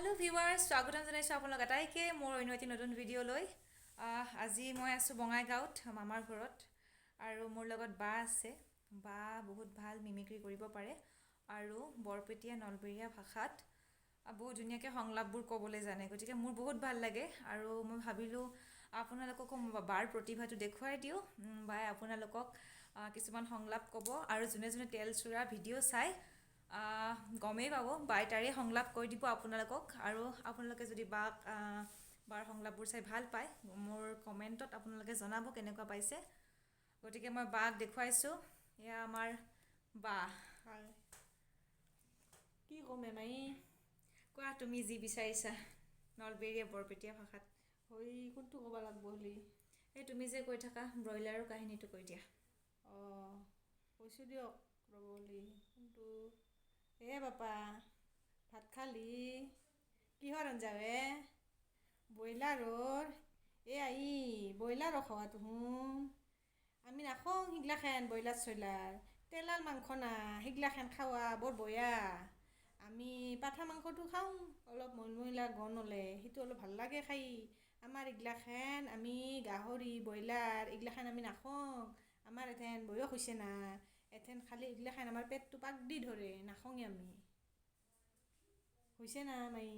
hello viewers স্বাগতম জনাইছোঁ আপোনালোক আটাইকে মোৰ অন্য এটি নতুন ভিডিঅ'লৈ আজি মই আছোঁ বঙাইগাঁৱত মামাৰ ঘৰত আৰু মোৰ লগত বা আছে বা বহুত ভাল মিমিক্ৰি কৰিব পাৰে আৰু বৰপেটীয়া নলবৰীয়া ভাষাত বহুত ধুনীয়াকৈ সংলাপবোৰ ক'বলৈ জানে গতিকে মোৰ বহুত ভাল লাগে আৰু মই ভাবিলোঁ আপোনালোককো বাৰ প্ৰতিভাটো দেখুৱাই দিওঁ বাই আপোনালোকক কিছুমান সংলাপ ক'ব আৰু যোনে যোনে তেল চোৰা ভিডিঅ' চাই গমেই পাব বাই তাৰে সংলাপ কৈ দিব আপোনালোকক আৰু আপোনালোকে যদি বাৰ সংলাপবোৰ চাই ভাল পায় মোৰ কমেণ্টত আপোনালোকে জনাব কেনেকুৱা পাইছে গতিকে মই বাক দেখুৱাইছোঁ এয়া আমাৰ বা হয় কি ক'ম এমাই কোৱা তুমি যি বিচাৰিছা নলবেৰীয়া বৰপেটীয়া ভাষাত হৈ কোনটো ক'ব লাগব হলি এই তুমি যে কৈ থাকা ব্ৰইলাৰৰ কাহিনীটো কৈ দিয়া অঁ কৈছোঁ দিয়ক ৰ'ব হলি কোনটো বাপা ভাত খালি কিহৰ আঞ্জা ব্ৰইলাৰৰ আহি ব্ৰইলাৰৰ খোৱাটো আমি নাখাওঁ সিগলাখান ব্ৰইলাৰ চইলাৰ তেলাৰ মাংস না সিগলাখান খাৱা বৰ বয়া আমি পাঠা মাংসটো খাওঁ অলপ মলমলা গণ ওলে সেইটো অলপ ভাল লাগে খাই আমাৰ এইগিলাখান আমি গাহৰি ব্ৰইলাৰ এইগিলাখান আমি নাখাওঁ আমাৰ এথেন বয়স হৈছে না এথেন খালি এইগিলাখান আমাৰ পেটটো পাক দি ধৰে নাখাওঁৱে আমি হৈছে না মাই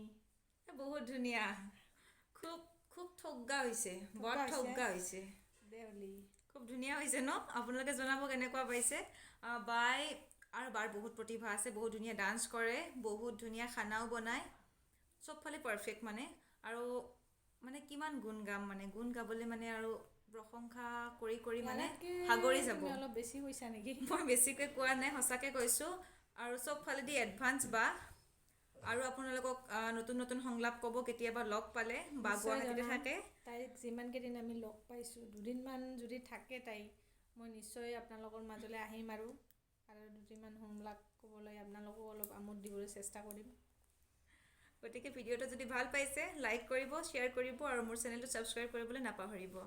বহুত ধুনীয়া খুব খুব ঠগা হৈছে বৰ ঠগা হৈছে দে হলি খুব ধুনীয়া হৈছে ন আপোনালোকে জনাব কেনেকুৱা পাইছে বাই আৰু বাৰ বহুত প্ৰতিভা আছে বহুত ধুনীয়া ডান্স কৰে বহুত ধুনীয়া খানাও বনায় চবফালে পাৰফেক্ট মানে আৰু মানে কিমান গুণ গাম মানে গুণ গাবলৈ মানে আৰু প্ৰশংসা কৰি কৰি মানে ভাগৰি যাব তুমি অলপ বেছি কৈছা নেকি মই বেছিকৈ কোৱা নাই সঁচাকৈ কৈছোঁ আৰু চবফালেদি এডভান্স বা আৰু আপোনালোকক নতুন নতুন সংলাপ ক'ব কেতিয়াবা লগ পালে বা নিশ্চয় গুৱাহাটীতে জনাম থাকে তাইক যিমানকেইদিন আমি লগ পাইছোঁ দুদিনমান যদি থাকে তাই মই নিশ্চয় আপোনালোকৰ মাজলৈ আহিম আৰু দুদিনমান সংলাপ ক'বলৈ আপোনালোকো অলপ আমোদ দিবলৈ চেষ্টা কৰিম গতিকে ভিডিঅ'টো যদি ভাল পাইছে লাইক কৰিব শ্বেয়াৰ কৰিব আৰু মোৰ চেনেলটো ছাবস্ক্ৰাইব কৰিবলৈ নাপাহৰিব